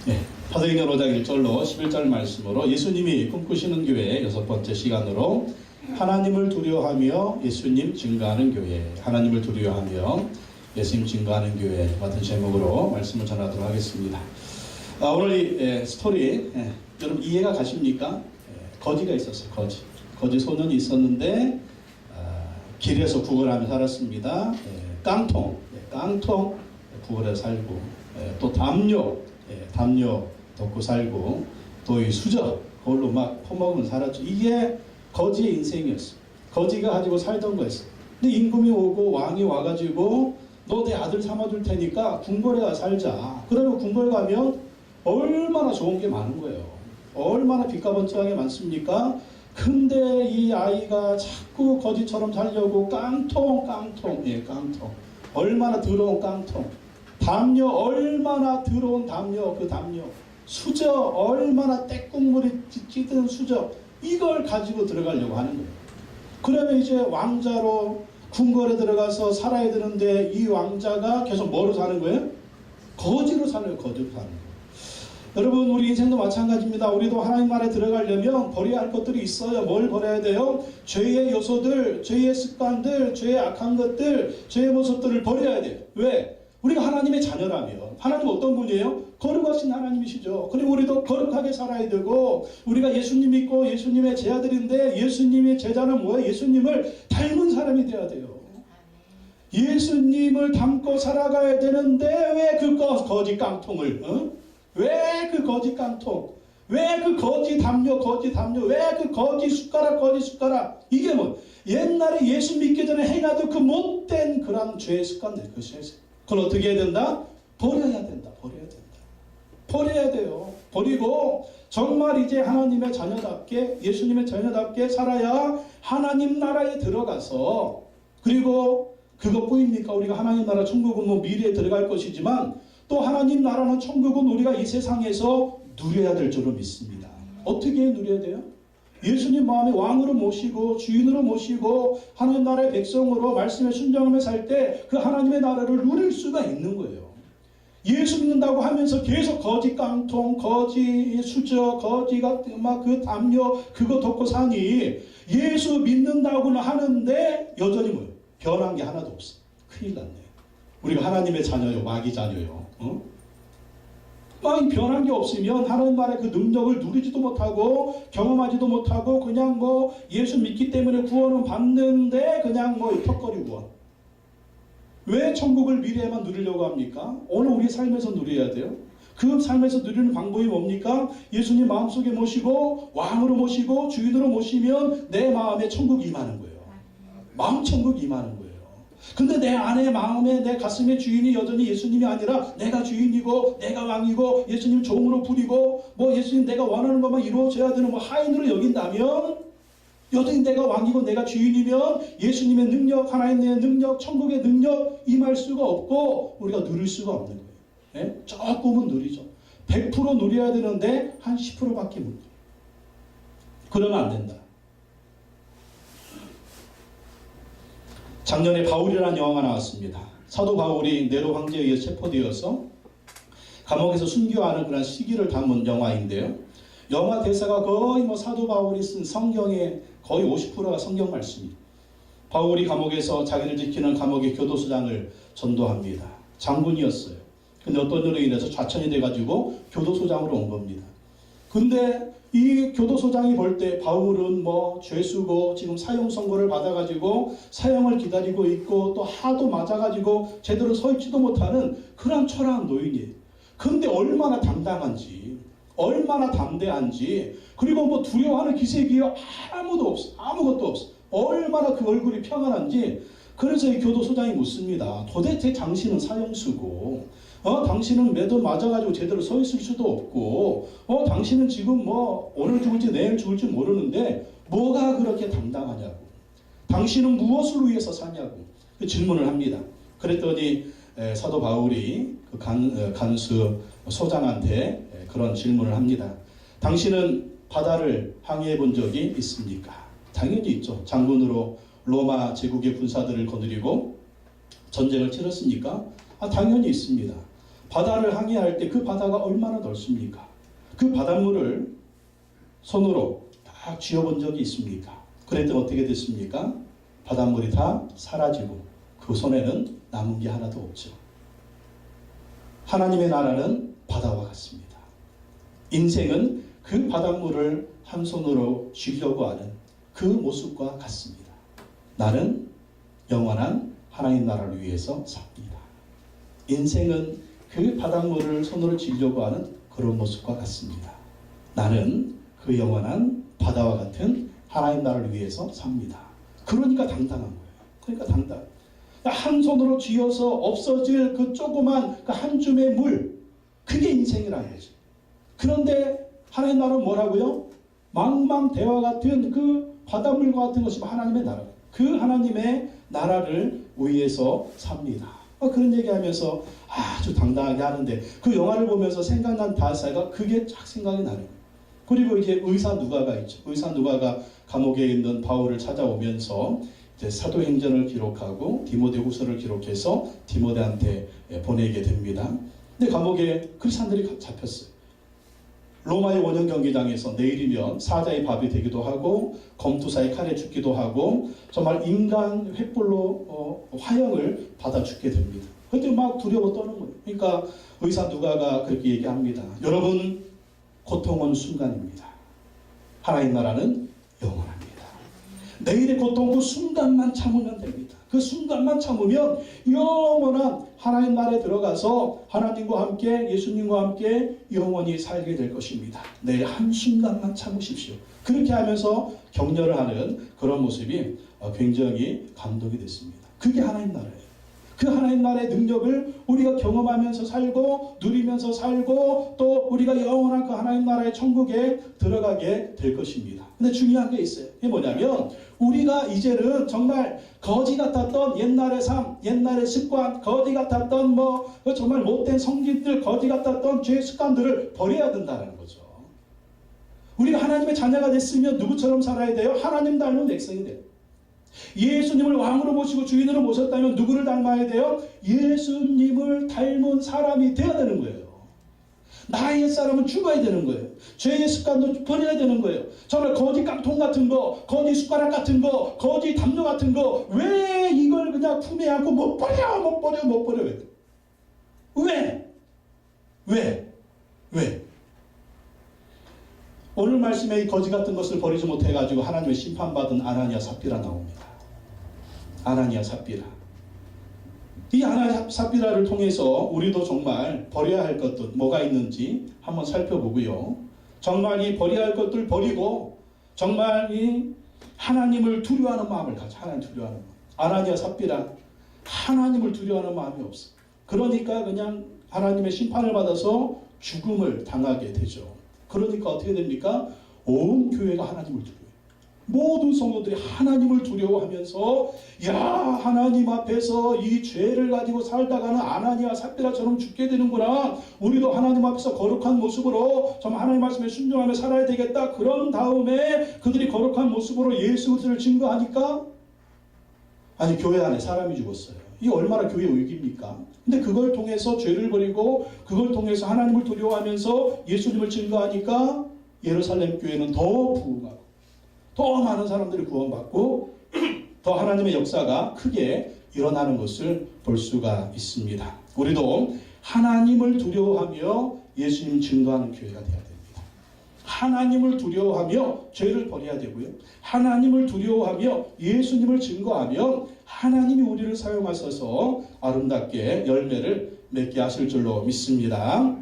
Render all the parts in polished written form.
네, 사도행전 5장 1절로 11절 말씀으로 예수님이 꿈꾸시는 교회 6번째 시간으로 하나님을 두려워하며 예수님 증거하는 교회, 하나님을 두려워하며 예수님 증거하는 교회 같은 제목으로 말씀을 전하도록 하겠습니다. 오늘 이 스토리 여러분 이해가 가십니까? 거지가 있었어요. 거지 소년이 있었는데 길에서 구걸하며 살았습니다. 깡통 구걸해 살고 또 담요 덮고 살고 또 이 수저 그걸로 막 퍼먹으면 살았죠. 이게 거지의 인생이었어요. 거지가 가지고 살던 거였어요. 근데 임금이 오고 왕이 와가지고 너 내 아들 삼아줄 테니까 궁궐에 가 살자. 그러면 궁궐 가면 얼마나 좋은 게 많은 거예요. 얼마나 빛가번쩍하게 많습니까? 근데 이 아이가 자꾸 거지처럼 살려고 깡통. 얼마나 더러운 깡통. 담요 얼마나 더러운 담요, 그 담요. 수저 얼마나 때국물이 찌든 수저. 이걸 가지고 들어가려고 하는 거예요. 그러면 이제 왕자로 궁궐에 들어가서 살아야 되는데 이 왕자가 계속 뭐로 사는 거예요? 거지로 살아요. 거지로 사는 거예요. 여러분 우리 인생도 마찬가지입니다. 우리도 하나님 나라에 들어가려면 버려야 할 것들이 있어요. 뭘 버려야 돼요? 죄의 요소들, 죄의 습관들, 죄의 악한 것들, 죄의 모습들을 버려야 돼요. 왜? 우리가 하나님의 자녀라면 하나님은 어떤 분이에요? 거룩하신 하나님이시죠. 그리고 우리도 거룩하게 살아야 되고 우리가 예수님 믿고 예수님의 제자들인데 예수님의 제자는 뭐예요? 예수님을 닮은 사람이 돼야 돼요. 예수님을 닮고 살아가야 되는데 왜 그 거지 깡통을 왜 그 거지 깡통? 왜 그 거지 담요? 왜 그 거지 숟가락? 이게 뭐? 옛날에 예수 믿기 전에 행하던 그 못된 그런 죄의 습관들, 그것이 그걸 어떻게 해야 된다? 버려야 된다. 버려야 돼요. 버리고 정말 이제 하나님의 자녀답게 예수님의 자녀답게 살아야 하나님 나라에 들어가서 그리고 그것뿐입니까? 우리가 하나님 나라 천국은 뭐 미래에 들어갈 것이지만 또 하나님 나라는 천국은 우리가 이 세상에서 누려야 될 줄로 믿습니다. 어떻게 누려야 돼요? 예수님 마음에 왕으로 모시고 주인으로 모시고 하나님 나라의 백성으로 말씀에 순종하며 살 때 그 하나님의 나라를 누릴 수가 있는 거예요. 예수 믿는다고 하면서 계속 거지 깡통, 거지 수저, 거지 같은 막 그 담요 그거 덮고 사니 예수 믿는다고는 하는데 여전히 뭐예요? 변한 게 하나도 없어. 큰일 났네. 우리가 하나님의 자녀요, 마귀 자녀요. 막 변한 게 없으면 하나님 나라의 그 능력을 누리지도 못하고 경험하지도 못하고 그냥 뭐 예수 믿기 때문에 구원은 받는데 그냥 뭐 턱걸이 구원. 왜 천국을 미래에만 누리려고 합니까? 오늘 우리 삶에서 누려야 돼요. 그 삶에서 누리는 방법이 뭡니까? 예수님 마음속에 모시고 왕으로 모시고 주인으로 모시면 내 마음에 천국이 임하는 거예요. 마음 천국이 임하는 거예요. 근데 내 안에 마음에 내 가슴의 주인이 여전히 예수님이 아니라 내가 주인이고 내가 왕이고 예수님 종으로 부리고 뭐 예수님 내가 원하는 것만 이루어져야 되는 뭐 하인으로 여긴다면 여전히 내가 왕이고 내가 주인이면 예수님의 능력, 하나님의 능력, 천국의 능력 임할 수가 없고 우리가 누릴 수가 없는 거예요. 예? 조금은 누리죠. 100% 누려야 되는데 한 10%밖에 못 누려요. 그러면 안 된다. 작년에 바울이라는 영화가 나왔습니다. 사도 바울이 네로 황제에 의해 체포되어서 감옥에서 순교하는 그런 시기를 담은 영화인데요. 영화 대사가 거의 뭐 사도 바울이 쓴 성경의 거의 50%가 성경 말씀입니다. 바울이 감옥에서 자기를 지키는 감옥의 교도소장을 전도합니다. 장군이었어요. 근데 어떤 일로 인해서 좌천이 돼가지고 교도소장으로 온 겁니다. 근데 이 교도소장이 볼 때 바울은 뭐 죄수고 지금 사형 선고를 받아가지고 사형을 기다리고 있고 또 하도 맞아가지고 제대로 서 있지도 못하는 그런 초라한 노인이에요. 근데 얼마나 당당한지 얼마나 담대한지 그리고 뭐 두려워하는 기색이 아무것도 없어. 얼마나 그 얼굴이 평안한지. 그래서 이 교도소장이 묻습니다. 도대체 당신은 사형수고 당신은 매도 맞아가지고 제대로 서 있을 수도 없고 당신은 지금 뭐 오늘 죽을지 내일 죽을지 모르는데 뭐가 그렇게 당당하냐고. 당신은 무엇을 위해서 사냐고 그 질문을 합니다. 그랬더니 사도 바울이 그 간수 소장한테 그런 질문을 합니다. 당신은 바다를 항해해 본 적이 있습니까? 당연히 있죠. 장군으로 로마 제국의 군사들을 거느리고 전쟁을 치렀습니까? 당연히 있습니다. 바다를 항해할 때 그 바다가 얼마나 넓습니까? 그 바닷물을 손으로 딱 쥐어본 적이 있습니까? 그랬더니 어떻게 됐습니까? 바닷물이 다 사라지고 그 손에는 남은 게 하나도 없죠. 하나님의 나라는 바다와 같습니다. 인생은 그 바닷물을 한 손으로 쥐려고 하는 그 모습과 같습니다. 나는 영원한 하나님 나라를 위해서 삽니다. 인생은 그 바닷물을 손으로 쥐려고 하는 그런 모습과 같습니다. 나는 그 영원한 바다와 같은 하나님 나라를 위해서 삽니다. 그러니까 당당한 거예요. 그러니까 당당. 한 손으로 쥐어서 없어질 그 조그만 그 한 줌의 물, 그게 인생이라는 거죠. 그런데 하나님 나라는 뭐라고요? 망망대화 같은 그 바닷물과 같은 것이 하나님의 나라. 그 하나님의 나라를 위해서 삽니다. 그런 얘기하면서 아주 당당하게 하는데 그 영화를 보면서 생각난 다사가 그게 쫙 생각이 나요. 그리고 이제 의사 누가가 있죠. 의사 누가가 감옥에 있는 바울을 찾아오면서 이제 사도행전을 기록하고 디모데후서를 기록해서 디모데한테 보내게 됩니다. 근데 감옥에 크리스찬들이 잡혔어요. 로마의 원형 경기장에서 내일이면 사자의 밥이 되기도 하고 검투사의 칼에 죽기도 하고 정말 인간 횃불로 화형을 받아 죽게 됩니다. 그때 막 두려워 떠는 거예요. 그러니까 의사 누가가 그렇게 얘기합니다. 여러분, 고통은 순간입니다. 하나님 나라는 영원합니다. 내일의 고통 그 순간만 참으면 됩니다. 그 순간만 참으면 영원한 하나님 나라에 들어가서 하나님과 함께 예수님과 함께 영원히 살게 될 것입니다. 내일 한순간만 참으십시오. 그렇게 하면서 격려를 하는 그런 모습이 굉장히 감동이 됐습니다. 그게 하나님 나라예요. 그 하나님 나라의 능력을 우리가 경험하면서 살고 누리면서 살고 또 우리가 영원한 그 하나님 나라의 천국에 들어가게 될 것입니다. 근데 중요한 게 있어요. 이게 뭐냐면 우리가 이제는 정말 거지 같았던 옛날의 삶, 옛날의 습관, 거지 같았던 정말 못된 성질들, 거지 같았던 죄의 습관들을 버려야 된다는 거죠. 우리가 하나님의 자녀가 됐으면 누구처럼 살아야 돼요? 하나님 닮은 백성이 돼요. 예수님을 왕으로 모시고 주인으로 모셨다면 누구를 닮아야 돼요? 예수님을 닮은 사람이 되어야 되는 거예요. 나의 옛사람은 죽어야 되는 거예요. 죄의 습관도 버려야 되는 거예요. 정말 거지 깡통 같은 거, 거지 숟가락 같은 거, 거지 담요 같은 거, 왜 이걸 그냥 품에 안고 못 버려. 왜? 오늘 말씀에 이 거지 같은 것을 버리지 못해가지고 하나님의 심판받은 아나니아 삽비라 나옵니다. 아나니아 삽비라. 이 아나니아 삽비라를 통해서 우리도 정말 버려야 할 것들 뭐가 있는지 한번 살펴보고요. 정말 이 버려야 할 것들 버리고 정말 이 하나님을 두려워하는 마음을 가져. 하나님 두려워하는 마음. 아나니아 삽비라 하나님을 두려워하는 마음이 없어. 그러니까 그냥 하나님의 심판을 받아서 죽음을 당하게 되죠. 그러니까 어떻게 됩니까? 온 교회가 하나님을 두려워해요. 모든 성도들이 하나님을 두려워하면서 하나님 앞에서 이 죄를 가지고 살다가는 아나니아 삽비라처럼 죽게 되는구나. 우리도 하나님 앞에서 거룩한 모습으로 정말 하나님 말씀에 순종하며 살아야 되겠다. 그런 다음에 그들이 거룩한 모습으로 예수 그리스도를 증거하니까 아니 교회 안에 사람이 죽었어요. 이게 얼마나 교회 의기입니까? 근데 그걸 통해서 죄를 버리고 그걸 통해서 하나님을 두려워하면서 예수님을 증거하니까 예루살렘 교회는 더 부흥하고 더 많은 사람들이 구원받고 더 하나님의 역사가 크게 일어나는 것을 볼 수가 있습니다. 우리도 하나님을 두려워하며 예수님 증거하는 교회가 되어야 됩니다. 하나님을 두려워하며 죄를 버려야 되고요. 하나님을 두려워하며 예수님을 증거하며 하나님이 우리를 사용하셔서 아름답게 열매를 맺게 하실 줄로 믿습니다.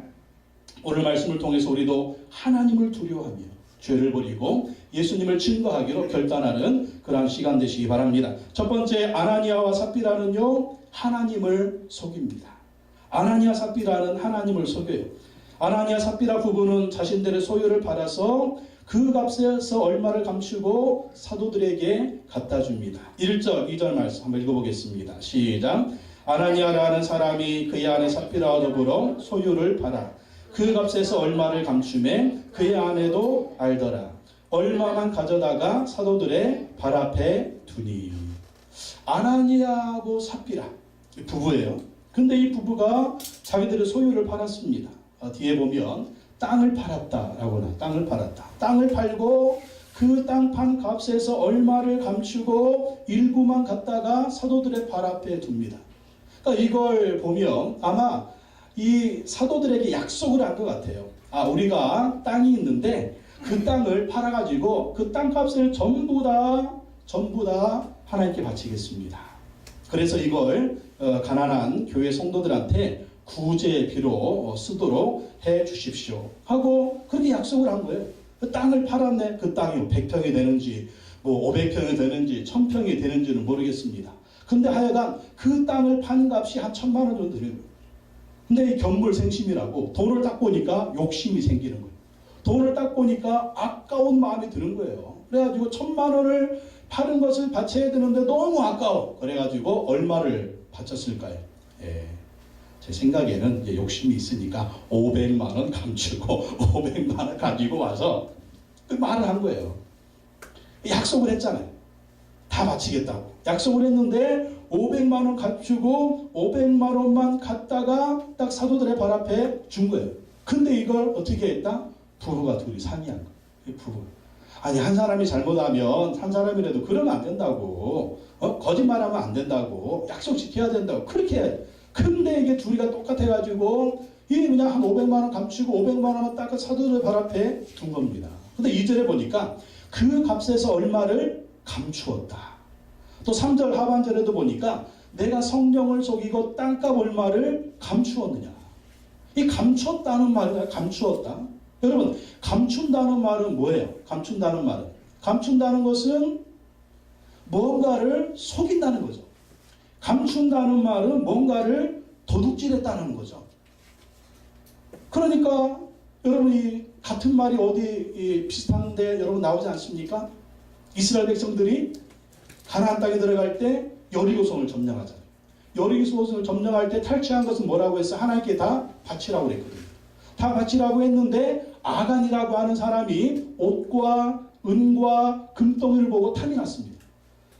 오늘 말씀을 통해서 우리도 하나님을 두려워하며 죄를 버리고 예수님을 증거하기로 결단하는 그러한 시간 되시기 바랍니다. 첫 번째, 아나니아와 삽비라는요, 하나님을 속입니다. 아나니아 삽비라는 하나님을 속여요. 아나니아 삽비라 부부는 자신들의 소유를 팔아서 그 값에서 얼마를 감추고 사도들에게 갖다 줍니다. 1절, 2절 말씀 한번 읽어보겠습니다. 시작. 아나니아라는 사람이 그의 아내 삽비라와 더불어 소유를 팔아 그 값에서 얼마를 감추매 그의 아내도 알더라. 얼마만 가져다가 사도들의 발 앞에 두니. 아나니아하고 삽비라 부부예요. 근데 이 부부가 자기들의 소유를 팔았습니다. 뒤에 보면 땅을 팔았다라고 나 땅을 팔았다. 땅을 팔고 그 땅 판 값에서 얼마를 감추고 일부만 갖다가 사도들의 발 앞에 둡니다. 그러니까 이걸 보면 아마 이 사도들에게 약속을 한 것 같아요. 우리가 땅이 있는데 그 땅을 팔아가지고 그 땅값을 전부 다 하나님께 바치겠습니다. 그래서 이걸 가난한 교회 성도들한테 구제비로 쓰도록 해 주십시오 하고 그렇게 약속을 한 거예요. 그 땅을 팔았네. 그 땅이 100평이 되는지 500평이 되는지 1000평이 되는지는 모르겠습니다. 근데 하여간 그 땅을 판 값이 한 1000만 원 정도 되는 거예요. 근데 이 견물생심이라고 돈을 딱 보니까 욕심이 생기는 거예요. 돈을 딱 보니까 아까운 마음이 드는 거예요. 그래가지고 1000만 원을 파는 것을 바쳐야 되는데 너무 아까워. 그래가지고 얼마를 바쳤을까요? 제 생각에는 이제 욕심이 있으니까 500만 원 감추고 500만 원 가지고 와서 그 말을 한 거예요. 약속을 했잖아요. 다 바치겠다고. 약속을 했는데 500만 원 감추고 500만 원만 갖다가 딱 사도들의 발 앞에 준 거예요. 근데 이걸 어떻게 했다? 부부가 둘이 상의한 거예요. 부부. 아니 한 사람이 잘못하면 한 사람이라도 그러면 안 된다고. 거짓말하면 안 된다고. 약속 지켜야 된다고. 그렇게 해요. 근데 이게 둘이가 똑같아가지고 이게 그냥 한 500만 원 감추고 500만 원만 딱 사도들 발 앞에 둔 겁니다. 근데 2절에 보니까 그 값에서 얼마를 감추었다. 또 3절 하반절에도 보니까 내가 성령을 속이고 땅값 얼마를 감추었느냐. 이 감췄다는 말은 감추었다. 여러분 감춘다는 말은 뭐예요? 감춘다는 것은 뭔가를 속인다는 거죠. 감춘다는 말은 뭔가를 도둑질했다는 거죠. 그러니까 여러분 이 같은 말이 어디 비슷한데 여러분 나오지 않습니까? 이스라엘 백성들이 가나안 땅에 들어갈 때 여리고성을 점령하잖아요. 여리고성을 점령할 때 탈취한 것은 뭐라고 했어요? 하나님께 다 바치라고 그랬거든요. 다 바치라고 했는데 아간이라고 하는 사람이 옷과 은과 금덩이를 보고 탐이 났습니다.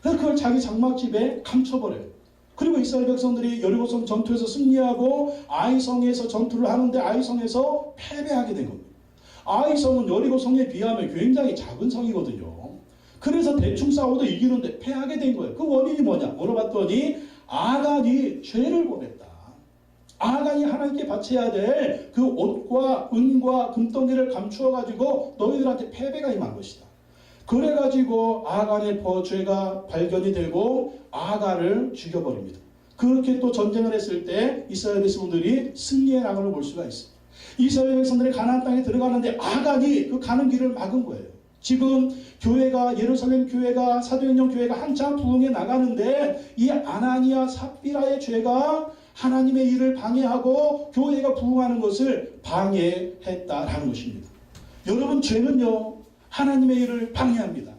그래서 그걸 자기 장막집에 감춰버려요. 그리고 이스라엘 백성들이 여리고성 전투에서 승리하고 아이성에서 전투를 하는데 아이성에서 패배하게 된 겁니다. 아이성은 여리고성에 비하면 굉장히 작은 성이거든요. 그래서 대충 싸워도 이기는데 패하게 된 거예요. 그 원인이 뭐냐 물어봤더니 아간이 죄를 범했다. 아간이 하나님께 바쳐야 될 그 옷과 은과 금덩이를 감추어가지고 너희들한테 패배가 임한 것이다. 그래가지고 아간의 죄가 발견이 되고 아간을 죽여버립니다. 그렇게 또 전쟁을 했을 때 이스라엘 백성들이 승리의 나그를 볼 수가 있습니다. 이스라엘 백성들이 가나안 땅에 들어가는데 아간이 그 가는 길을 막은 거예요. 지금 교회가 예루살렘 교회가 사도행전 교회가 한참 부흥해 나가는데 이 아나니아 삽비라의 죄가 하나님의 일을 방해하고 교회가 부흥하는 것을 방해했다라는 것입니다. 여러분 죄는요 하나님의 일을 방해합니다.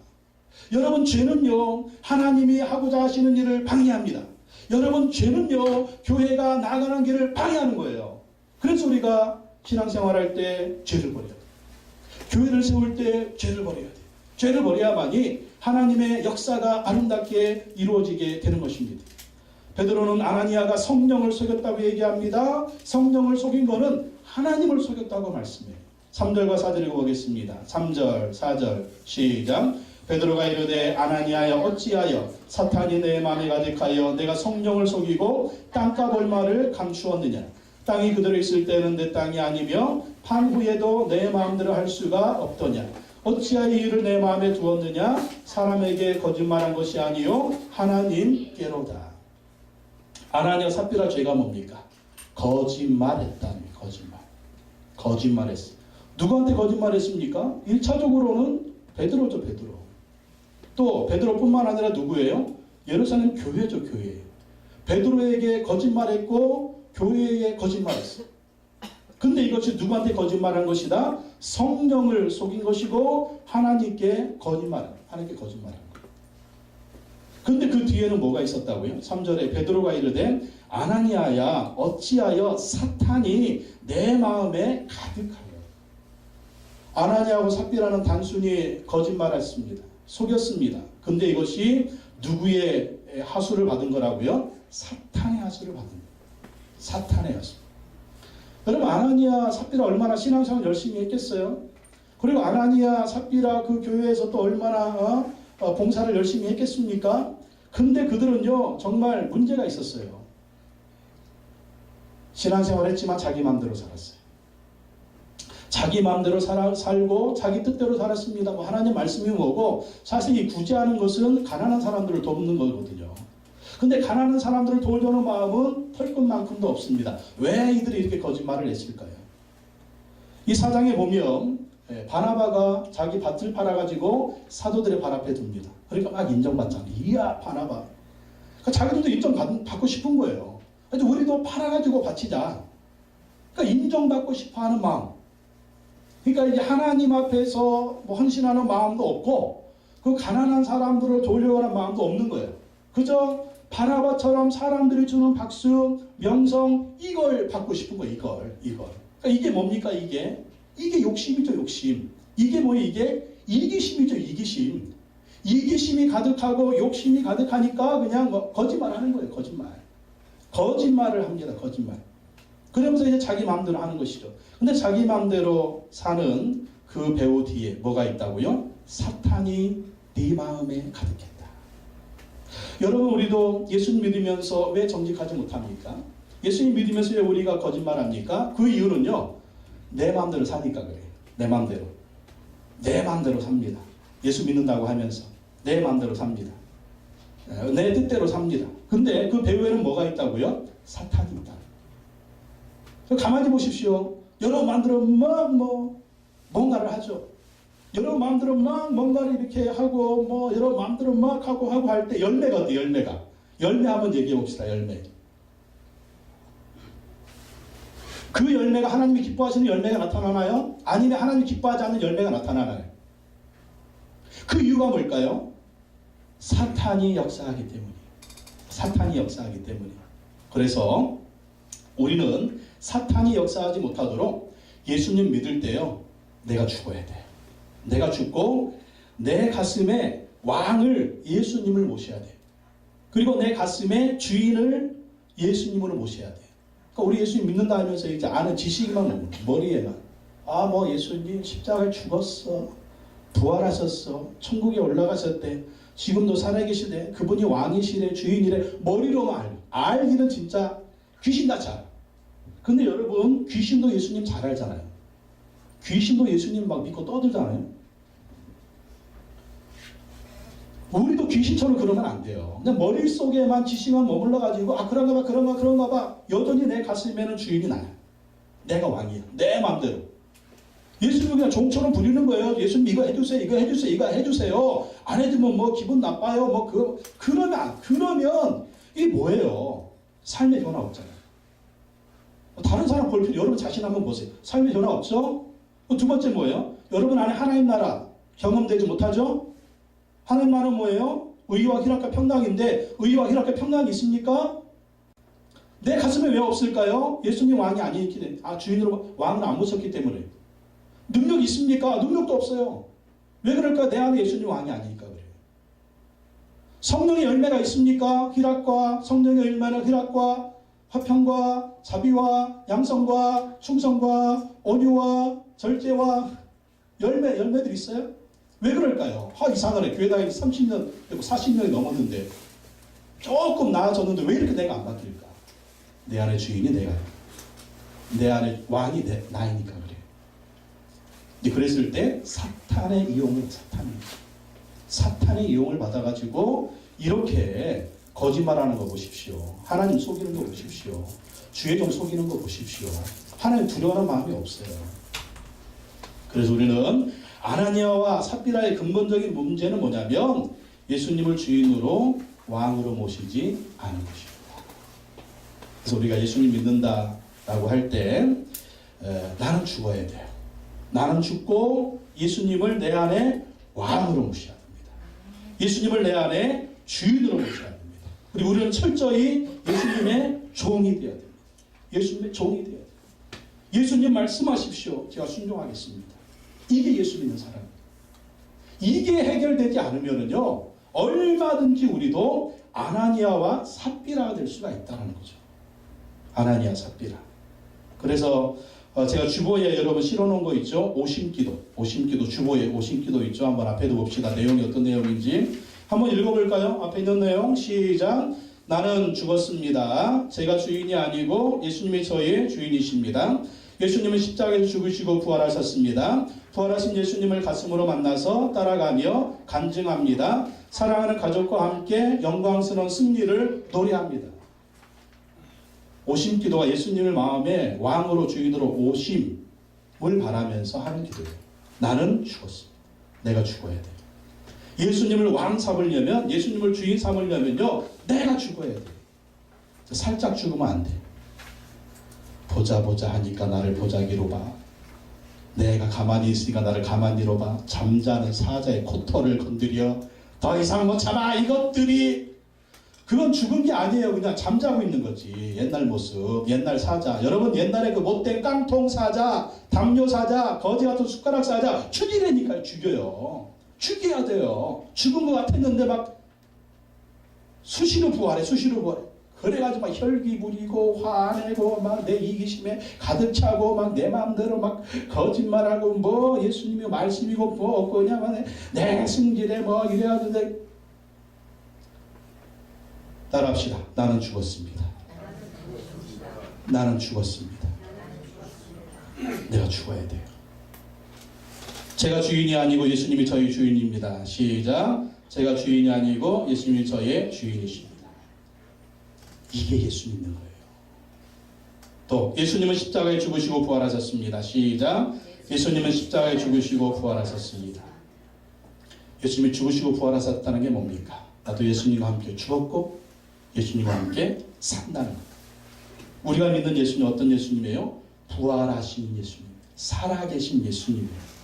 여러분 죄는요 하나님이 하고자 하시는 일을 방해합니다. 여러분 죄는요 교회가 나가는 길을 방해하는 거예요. 그래서 우리가 신앙생활할 때 죄를 버려야 돼요. 교회를 세울 때 죄를 버려야 돼요. 죄를 버려야만이 하나님의 역사가 아름답게 이루어지게 되는 것입니다. 베드로는 아나니아가 성령을 속였다고 얘기합니다. 성령을 속인 것은 하나님을 속였다고 말씀해요. 3절과 4절 읽어보겠습니다. 3절 4절 시작. 베드로가 이르되 아나니아여 어찌하여 사탄이 내 마음에 가득하여 내가 성령을 속이고 땅값 얼마를 감추었느냐. 땅이 그대로 있을 때는 내 땅이 아니며 판 후에도 내 마음대로 할 수가 없더냐. 어찌하여 이 일을 내 마음에 두었느냐. 사람에게 거짓말한 것이 아니요 하나님께로다. 아나니아 삽비라 죄가 뭡니까? 거짓말했다는 거예요. 거짓말했어요. 누구한테 거짓말했습니까? 1차적으로는 베드로죠. 베드로. 또 베드로뿐만 아니라 누구예요? 예루살렘 교회죠. 교회예요. 베드로에게 거짓말했고 교회에 거짓말했어요. 근데 이것이 누구한테 거짓말한 것이다? 성령을 속인 것이고 하나님께 거짓말한 거예요. 근데 그 뒤에는 뭐가 있었다고요? 3절에 베드로가 이르되 아나니아야 어찌하여 사탄이 내 마음에 가득하여. 아나니아하고 삽비라는 단순히 거짓말했습니다. 속였습니다. 근데 이것이 누구의 하수를 받은 거라고요? 사탄의 하수를 받은 거예요. 사탄의 였습니다. 여러분, 아나니아 삽비라 얼마나 신앙생활 열심히 했겠어요? 그리고 아나니아 삽비라 그 교회에서 또 얼마나 봉사를 열심히 했겠습니까? 근데 그들은요 정말 문제가 있었어요. 신앙생활 했지만 자기 마음대로 살았어요. 자기 마음대로 살고 자기 뜻대로 살았습니다. 뭐 하나님 말씀이 뭐고, 사실 이 구제하는 것은 가난한 사람들을 돕는 거거든요. 근데 가난한 사람들을 도우려는 마음은 털끝만큼도 없습니다. 왜 이들이 이렇게 거짓말을 했을까요? 이 사장에 보면 바나바가 자기 밭을 팔아가지고 사도들의 발 앞에 둡니다. 그러니까 막 인정받잖아요. 이야 바나바. 그러니까 자기들도 인정받고 싶은 거예요. 그래서 우리도 팔아가지고 바치자. 그러니까 인정받고 싶어하는 마음. 그러니까 이제 하나님 앞에서 뭐 헌신하는 마음도 없고 그 가난한 사람들을 도우려고 하는 마음도 없는 거예요. 그저 바나바처럼 사람들이 주는 박수, 명성, 이걸 받고 싶은 거예요. 이걸. 그러니까 이게 뭡니까? 이게 욕심이죠. 욕심. 이게 뭐예요? 이게 이기심이죠. 이기심. 이기심이 가득하고 욕심이 가득하니까 그냥 거짓말하는 거예요. 거짓말을 합니다. 거짓말. 그러면서 이제 자기 마음대로 하는 것이죠. 근데 자기 마음대로 사는 그 배우 뒤에 뭐가 있다고요? 사탄이 네 마음에 가득했다. 여러분, 우리도 예수님 믿으면서 왜 정직하지 못합니까? 예수님 믿으면서 왜 우리가 거짓말합니까? 그 이유는요, 내 마음대로 사니까 그래요. 내 마음대로 삽니다. 예수 믿는다고 하면서 내 마음대로 삽니다. 내 뜻대로 삽니다. 근데 그 배후에는 뭐가 있다고요? 사탄이 있다. 가만히 보십시오. 여러분 마음대로 뭔가를 하죠. 여러분 마음대로 막 뭔가를 이렇게 하고 여러분 마음대로 막 하고 할 때 열매가 어때요? 열매 한번 얘기해 봅시다. 열매. 그 열매가 하나님이 기뻐하시는 열매가 나타나나요? 아니면 하나님이 기뻐하지 않는 열매가 나타나나요? 그 이유가 뭘까요? 사탄이 역사하기 때문이에요. 그래서 우리는 사탄이 역사하지 못하도록 예수님 믿을 때요, 내가 죽어야 돼요. 내가 죽고 내 가슴에 왕을, 예수님을 모셔야 돼요. 그리고 내 가슴에 주인을 예수님으로 모셔야 돼요. 그러니까 우리 예수님 믿는다 하면서 이제 아는 지식만, 머리에만 예수님 십자가에 죽었어, 부활하셨어, 천국에 올라가셨대, 지금도 살아계시대, 그분이 왕이시래, 주인이래, 머리로만 알기는 진짜 귀신같이 알아. 근데 여러분, 귀신도 예수님 잘 알잖아요. 귀신도 예수님 막 믿고 떠들잖아요. 우리도 귀신처럼 그러면 안 돼요. 그냥 머릿속에만 지식만 머물러가지고 그런가 봐. 여전히 내 가슴에는 주인이 나야. 내가 왕이야. 내 마음대로. 예수님은 그냥 종처럼 부리는 거예요. 예수님 이거 해주세요. 이거 해주세요. 안 해주면 기분 나빠요. 그러면 이게 뭐예요? 삶의 변화 없잖아요. 다른 사람 볼 필요, 여러분 자신 한번 보세요. 삶의 변화 없죠? 두 번째 뭐예요? 여러분 안에 하나님 나라 경험되지 못하죠? 하나님 나라는 뭐예요? 의와 희락과 평강인데, 의와 희락과 평강이 있습니까? 내 가슴에 왜 없을까요? 예수님 왕이 아니기 때문에, 주인으로 왕을 안 모셨기 때문에. 능력 있습니까? 능력도 없어요. 왜 그럴까요? 내 안에 예수님 왕이 아니니까 그래요. 성령의 열매가 있습니까? 성령의 열매는 희락과 화평과 자비와 양성과 충성과 온유와 절제와 열매들이 있어요? 왜 그럴까요? 이상하네. 교회 다니기 30년 되고 40년이 넘었는데 조금 나아졌는데 왜 이렇게 내가 안 바뀔까? 내 안에 주인이 내가, 내 안에 왕이 나이니까 그래요. 그랬을 때 사탄의 이용을 받아가지고 이렇게 거짓말하는 거 보십시오. 하나님 속이는 거 보십시오. 주의 종 속이는 거 보십시오. 하나님 두려워하는 마음이 없어요. 그래서 우리는 아나니아와 삽비라의 근본적인 문제는 뭐냐면 예수님을 주인으로 왕으로 모시지 않은 것입니다. 그래서 우리가 예수님 믿는다라고 할 때 나는 죽어야 돼요. 나는 죽고 예수님을 내 안에 왕으로 모셔야 됩니다. 예수님을 내 안에 주인으로 모셔야 됩니다. 그리고 우리는 철저히 예수님의 종이 되어야 됩니다. 예수님의 종이 되어야 됩니다. 예수님 말씀하십시오. 제가 순종하겠습니다. 이게 예수 믿는 사람입니다. 이게 해결되지 않으면요, 얼마든지 우리도 아나니아와 삽비라가 될 수가 있다는 거죠. 아나니아 삽비라. 그래서 제가 주보에 여러분 실어놓은 거 있죠? 오심기도 주보에 오심기도 있죠? 한번 앞에도 봅시다. 내용이 어떤 내용인지 한번 읽어볼까요? 앞에 있는 내용 시작. 나는 죽었습니다. 제가 주인이 아니고 예수님이 저의 주인이십니다. 예수님은 십자가에서 죽으시고 부활하셨습니다. 부활하신 예수님을 가슴으로 만나서 따라가며 간증합니다. 사랑하는 가족과 함께 영광스러운 승리를 노래합니다. 오심 기도가 예수님을 마음에 왕으로 주인으로 오심을 바라면서 하는 기도예요. 나는 죽었습니다. 내가 죽어야 돼요. 예수님을 왕 삼으려면, 예수님을 주인 삼으려면요, 내가 죽어야 돼요. 살짝 죽으면 안 돼. 보자 하니까 나를 보자기로 봐. 내가 가만히 있으니까 나를 가만히로 봐. 잠자는 사자의 코털을 건드려 더 이상 못 참아. 이것들이 그건 죽은 게 아니에요. 그냥 잠자고 있는 거지. 옛날 모습, 옛날 사자. 여러분 옛날에 그 못된 깡통 사자, 담요 사자, 거지 같은 숟가락 사자 죽이라니까요. 죽여요. 죽여야 돼요. 죽은 것 같았는데 막 수시로 부활해. 그래가지고 막 혈기 부리고 화내고 막 내 이기심에 가득 차고 막 내 마음대로 막 거짓말하고 뭐 예수님이 말씀이고 뭐 그냥 내 승질에 뭐 이래야되는데 따라합시다. 나는 죽었습니다. 나는 죽었습니다. 내가 죽어야 돼요. 제가 주인이 아니고 예수님이 저희 주인입니다. 시작. 제가 주인이 아니고 예수님이 저의 주인이십니다. 이게 예수 믿는 거예요. 또 예수님은 십자가에 죽으시고 부활하셨습니다. 시작. 예수님은 십자가에 죽으시고 부활하셨습니다. 예수님이 죽으시고 부활하셨다는 게 뭡니까? 나도 예수님과 함께 죽었고 예수님과 함께 산다는 것. 우리가 믿는 예수님 어떤 예수님이에요? 부활하신 예수님, 살아계신 예수님이에요.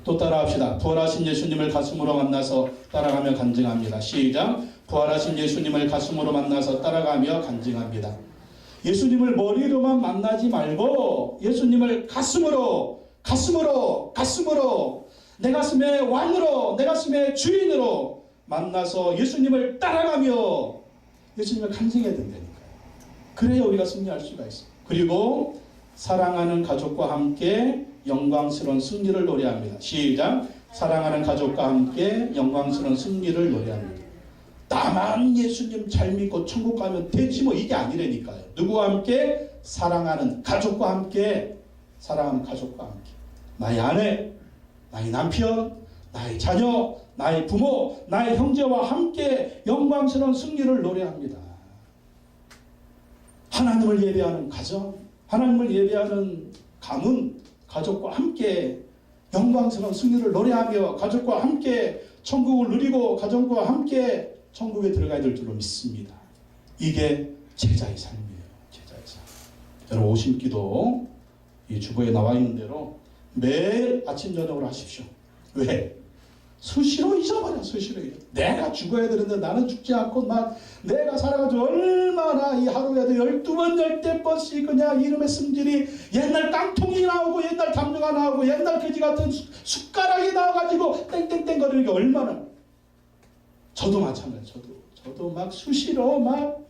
또 따라합시다. 부활하신 예수님을 가슴으로 만나서 따라가며 간증합니다. 시작. 부활하신 예수님을 가슴으로 만나서 따라가며 간증합니다. 예수님을 머리로만 만나지 말고 예수님을 가슴으로 내 가슴의 왕으로 내 가슴의 주인으로 만나서 예수님을 따라가며 예수님을 간증해야 된다니까요. 그래야 우리가 승리할 수가 있어요. 그리고 사랑하는 가족과 함께 영광스러운 승리를 노래합니다. 시작. 사랑하는 가족과 함께 영광스러운 승리를 노래합니다. 나만 예수님 잘 믿고 천국 가면 되지 뭐 이게 아니라니까요. 누구와 함께? 사랑하는 가족과 함께. 사랑하는 가족과 함께. 나의 아내, 나의 남편, 나의 자녀, 나의 부모, 나의 형제와 함께 영광스러운 승리를 노래합니다. 하나님을 예배하는 가정, 하나님을 예배하는 가문, 가족과 함께 영광스러운 승리를 노래하며 가족과 함께 천국을 누리고 가정과 함께 천국에 들어가야 될 줄로 믿습니다. 이게 제자의 삶이에요. 제자의 삶. 여러분 오심기도 이 주보에 나와 있는 대로 매일 아침 저녁으로 하십시오. 왜? 수시로 잊어버려. 내가 죽어야 되는데 나는 죽지 않고 막 내가 살아가지고 얼마나 이 하루에도 12번 10번씩 그냥 이름의 승질이 옛날 깡통이 나오고 옛날 담요가 나오고 옛날 그지 같은 숟가락이 나와가지고 땡땡땡 거리는 게 얼마나. 저도 마찬가지예요. 저도 막 수시로 막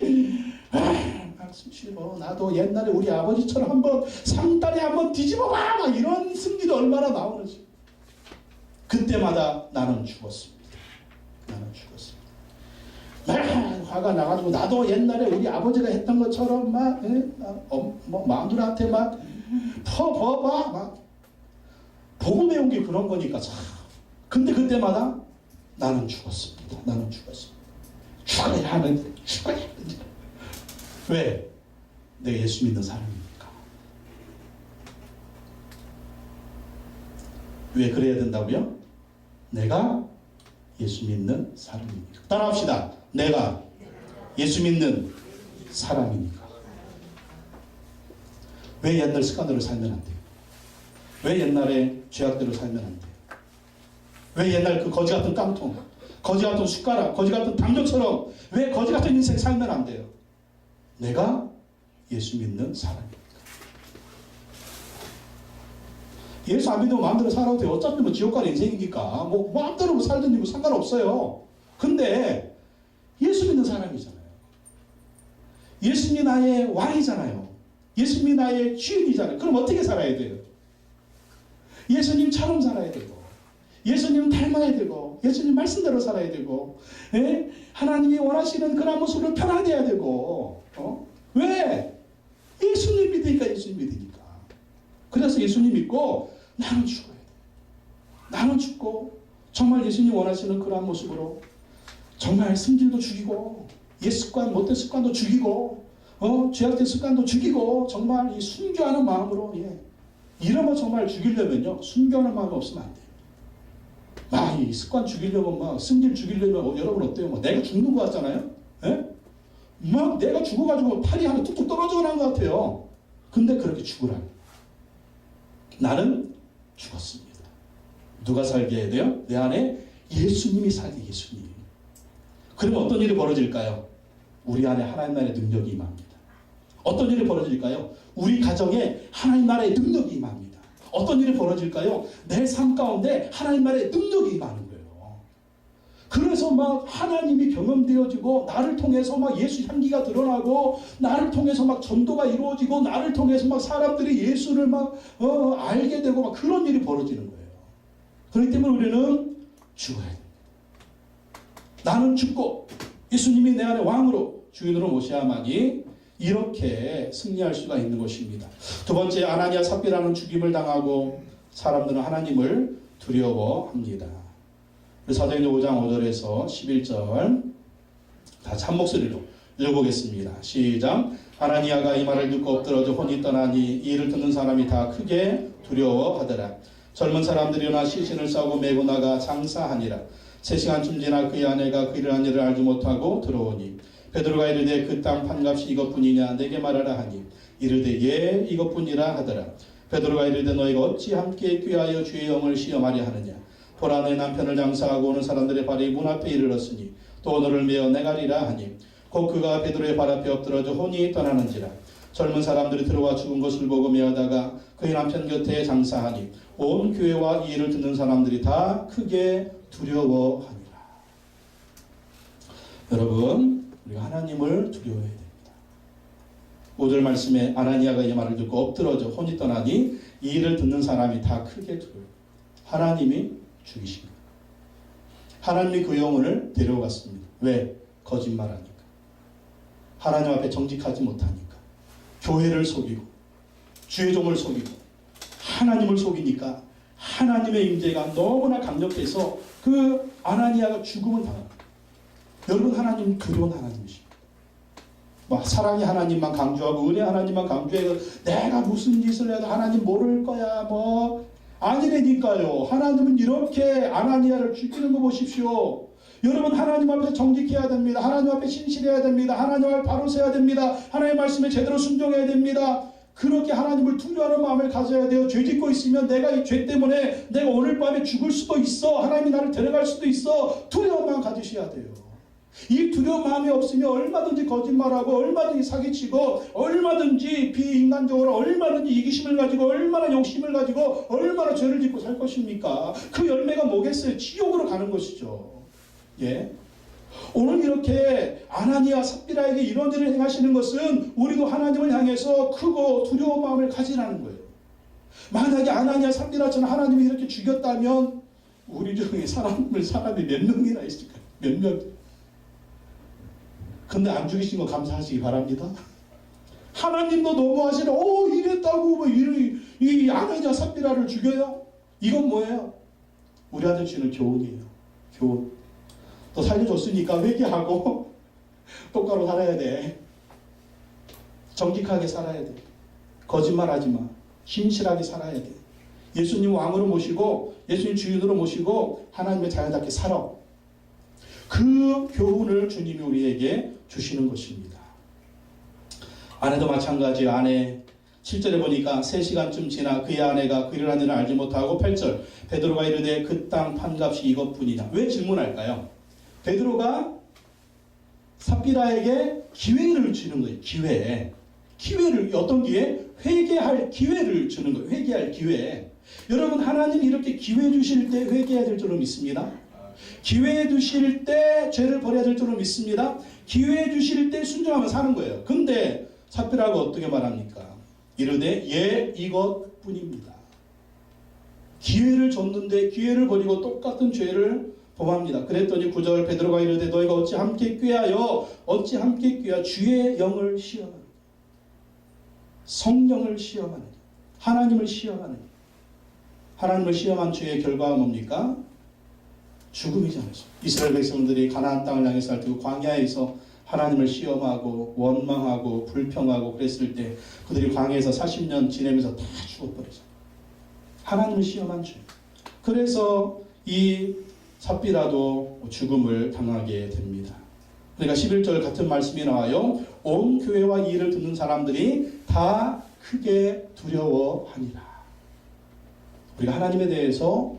수시로 나도 옛날에 우리 아버지처럼 한번 상다리 한번 뒤집어봐 막 이런 승질이 얼마나 나오는지. 그때마다 나는 죽었습니다. 화가 나가지고 나도 옛날에 우리 아버지가 했던 것처럼 막 마누라한테 막 퍼봐 막 보고 배운 게 그런 거니까 참. 근데 그때마다 나는 죽었습니다. 죽어야 하는데. 왜? 내가 예수 믿는 사람이니까. 왜 그래야 된다고요? 내가 예수 믿는 사람이니까. 따라합시다. 내가 예수 믿는 사람이니까. 왜 옛날 습관대로 살면 안 돼요? 왜 옛날에 죄악대로 살면 안 돼요? 왜 옛날 그 거지 같은 깡통, 거지 같은 숟가락, 거지 같은 담요처럼 왜 거지 같은 인생 살면 안 돼요? 내가 예수 믿는 사람이니까. 예수 안 믿으면 마음대로 살아도 돼요. 어차피 뭐 지옥 갈 인생이니까 뭐 마음대로 뭐 살든지 뭐 상관없어요. 근데 예수 믿는 사람이잖아요. 예수님이 나의 왕이잖아요. 예수님이 나의 주인이잖아요. 그럼 어떻게 살아야 돼요? 예수님처럼 살아야 되고, 예수님 닮아야 되고, 예수님 말씀대로 살아야 되고, 예? 하나님이 원하시는 그런 모습으로 변화돼야 되고, 왜? 예수님 믿으니까, 예수님 믿으니까. 그래서 예수님 믿고 나는 죽어야 돼. 나는 죽고 정말 예수님 원하시는 그런 모습으로 정말 승질도 죽이고, 옛 습관, 못된 습관도 죽이고, 죄악된 습관도 죽이고, 정말 이 순교하는 마음으로, 이런 거 정말 죽이려면요, 순교하는 마음이 없으면 안 돼요. 이 습관 죽이려면, 승질 죽이려면, 여러분 어때요? 내가 죽는 것 같잖아요? 예? 내가 죽어가지고 팔이 하나 뚝뚝 떨어져 나온 것 같아요. 근데 그렇게 죽으라니. 나는 죽었습니다. 누가 살게 해야 돼요? 내 안에 예수님이 살게, 예수님. 그러면 어떤 일이 벌어질까요? 우리 안에 하나님 나라의 능력이 임합니다. 어떤 일이 벌어질까요? 우리 가정에 하나님 나라의 능력이 임합니다. 어떤 일이 벌어질까요? 내 삶 가운데 하나님 나라의 능력이 임하는 거예요. 그래서 막 하나님이 경험되어지고, 나를 통해서 막 예수 향기가 드러나고, 나를 통해서 막 전도가 이루어지고, 나를 통해서 막 사람들이 예수를 막 알게 되고, 막 그런 일이 벌어지는 거예요. 그렇기 때문에 우리는 죽어야 됩니다. 나는 죽고 예수님이 내 안에 왕으로, 주인으로 모셔야만이 이렇게 승리할 수가 있는 것입니다. 두 번째, 아나니아 삽비라는 죽임을 당하고 사람들은 하나님을 두려워합니다. 사도행전 5장 5절에서 11절 다 한 목소리로 읽어보겠습니다. 시작. 아나니아가 이 말을 듣고 엎드러져 혼이 떠나니 이 일을 듣는 사람이 다 크게 두려워하더라. 젊은 사람들이 일어나 시신을 싸고 메고 나가 장사하니라. 3시간쯤 지나 그의 아내가 그 일을 한 일을 알지 못하고 들어오니 베드로가 이르되 그 땅 판값이 이것뿐이냐 내게 말하라 하니 이르되 예 이것뿐이라 하더라. 베드로가 이르되 너희가 어찌 함께 꾀하여 주의 영을 시험하려 하느냐. 보라 내 남편을 장사하고 오는 사람들의 발이 문 앞에 이르렀으니 또 너를 메어 내가리라 하니 곧 그가 베드로의 발 앞에 엎드러져 혼이 떠나는지라. 젊은 사람들이 들어와 죽은 것을 보고 메어다가 그의 남편 곁에 장사하니 온 교회와 이 일을 듣는 사람들이 다 크게 두려워하니라. 여러분, 우리가 하나님을 두려워해야 됩니다. 5절 말씀에 아나니아가 이 말을 듣고 엎드러져 혼이 떠나니 이 일을 듣는 사람이 다 크게 두려워해요. 하나님이 죽이신 거예요. 하나님이 그 영혼을 데려갔습니다. 왜? 거짓말하니까. 하나님 앞에 정직하지 못하니까. 교회를 속이고 주의 종을 속이고 하나님을 속이니까 하나님의 임재가 너무나 강력해서 그 아나니아가 죽음을 당합니다. 여러분, 하나님 두려운 하나님이십니다. 사랑의 하나님만 강조하고 은혜 하나님만 강조해서 내가 무슨 짓을 해도 하나님 모를 거야 아니라니까요. 하나님은 이렇게 아나니아를 죽이는 거 보십시오. 여러분, 하나님 앞에 정직해야 됩니다. 하나님 앞에 신실해야 됩니다. 하나님 앞에 바로 서야 됩니다. 하나님의 말씀에 제대로 순종해야 됩니다. 그렇게 하나님을 두려워하는 마음을 가져야 돼요. 죄 짓고 있으면 내가 이 죄 때문에 내가 오늘 밤에 죽을 수도 있어. 하나님이 나를 데려갈 수도 있어. 두려운 마음 가지셔야 돼요. 이 두려운 마음이 없으면 얼마든지 거짓말하고 얼마든지 사기치고 얼마든지 비인간적으로 얼마든지 이기심을 가지고 얼마나 욕심을 가지고 얼마나 죄를 짓고 살 것입니까? 그 열매가 뭐겠어요? 지옥으로 가는 것이죠. 예. 오늘 이렇게 아나니아 삽비라에게 이런 일을 행하시는 것은 우리도 하나님을 향해서 크고 두려운 마음을 가지라는 거예요. 만약에 아나니아 삽비라처럼 하나님이 이렇게 죽였다면 우리 중에 사람이 몇 명이나 있을까요? 몇 명? 근데 안 죽이신 거 감사하시기 바랍니다. 하나님도 너무하시네. 이랬다고 이 아나니아 삽비라를 죽여요? 이건 뭐예요? 우리한테 주는 교훈이에요. 교훈. 또 살려줬으니까 회개하고 똑바로 살아야 돼. 정직하게 살아야 돼. 거짓말하지 마. 신실하게 살아야 돼. 예수님 왕으로 모시고 예수님 주인으로 모시고 하나님의 자녀답게 살아. 그 교훈을 주님이 우리에게 주시는 것입니다. 아내도 마찬가지. 아내 7절에 보니까 3시간쯤 지나 그의 아내가 그 일을 한 일을 알지 못하고 8절 베드로가 이르되 그 땅 판값이 이것뿐이냐. 왜 질문할까요? 베드로가 삽비라에게 기회를 주는 거예요. 기회를 어떤 기회? 회개할 기회를 주는 거예요. 회개할 기회. 여러분, 하나님이 이렇게 기회 주실 때 회개해야 될 줄로 믿습니다. 기회 주실 때 죄를 버려야 될 줄로 믿습니다. 기회 주실 때 순종하면 사는 거예요. 근데 삽비라가 어떻게 말합니까? 이르되 예 이것뿐입니다. 기회를 줬는데 기회를 버리고 똑같은 죄를 범합니다. 그랬더니 9절 베드로가 이르되 너희가 어찌 함께 꾀하여 주의 영을 시험하느냐. 성령을 시험하느냐. 하나님을 시험하느냐. 하나님을 시험한 죄의 결과가 뭡니까? 죽음이잖아요. 이스라엘 백성들이 가나안 땅을 향해 살 때 광야에서 하나님을 시험하고 원망하고 불평하고 그랬을 때 그들이 광야에서 40년 지내면서 다 죽어버리잖아요. 하나님을 시험한 죄. 그래서 이 삽비라도 죽음을 당하게 됩니다. 그러니까 11절 같은 말씀이 나와요. 온 교회와 이 일을 듣는 사람들이 다 크게 두려워하니라. 우리가 하나님에 대해서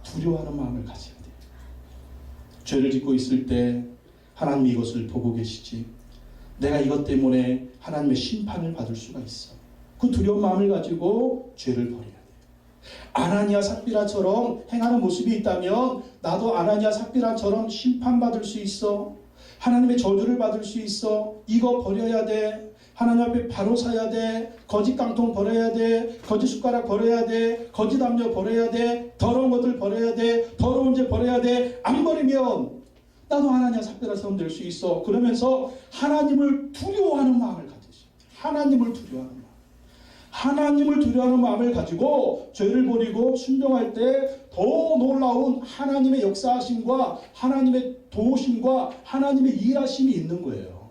두려워하는 마음을 가져야 돼요. 죄를 짓고 있을 때 하나님이 이것을 보고 계시지. 내가 이것 때문에 하나님의 심판을 받을 수가 있어. 그 두려운 마음을 가지고 죄를 버려야 돼요. 아나니아 삽비라처럼 행하는 모습이 있다면 나도 아나니아 삽비라처럼 심판받을 수 있어. 하나님의 저주를 받을 수 있어. 이거 버려야 돼. 하나님 앞에 바로 서야 돼. 거짓 깡통 버려야 돼. 거짓 숟가락 버려야 돼. 거짓 압력 버려야 돼. 더러운 것들 버려야 돼. 더러운 죄 버려야 돼. 안 버리면 나도 하나니아 삽비라처럼 될 수 있어. 그러면서 하나님을 두려워하는 마음을 가지시. 하나님을 두려워하는 마음. 하나님을 두려워하는 마음을 가지고 죄를 버리고 순종할 때 더 놀라운 하나님의 역사하심과 하나님의 도우심과 하나님의 일하심이 있는 거예요.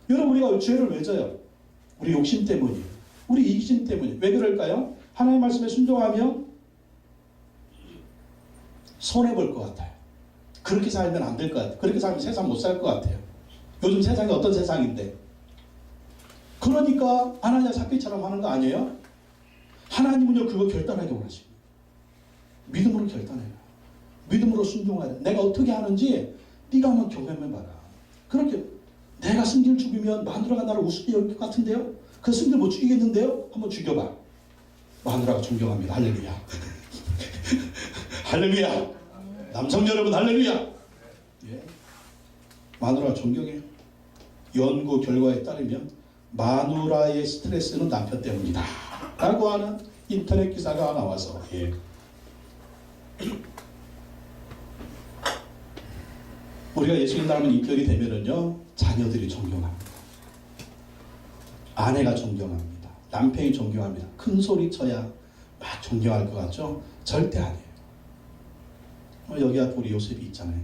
여러분, 우리가 죄를 왜 져요? 우리 욕심 때문이에요. 우리 이기심 때문이에요. 왜 그럴까요? 하나님의 말씀에 순종하면 손해볼 것 같아요. 그렇게 살면 안 될 것 같아요. 그렇게 살면 세상 못 살 것 같아요. 요즘 세상이 어떤 세상인데. 그러니까 아나니아 삽비처럼 하는 거 아니에요? 하나님은요 그거 결단하게 원하십니다. 믿음으로 결단해요. 믿음으로 순종해야 돼. 내가 어떻게 하는지 네가 한번 경험해봐라. 그렇게 내가 승질 죽이면 마누라가 나를 우습게 여길 것 같은데요? 그 승질 못 죽이겠는데요? 한번 죽여봐. 마누라가 존경합니다. 할렐루야. 할렐루야. 남성 여러분 할렐루야. 예. 마누라가 존경해요. 연구 결과에 따르면 마누라의 스트레스는 남편 때문이다 라고 하는 인터넷 기사가 나와서 예. 우리가 예수님 닮은 인격이 되면은요 자녀들이 존경합니다. 아내가 존경합니다. 남편이 존경합니다. 큰 소리 쳐야 막 존경할 것 같죠? 절대 아니에요. 여기 앞에 우리 요셉이 있잖아요.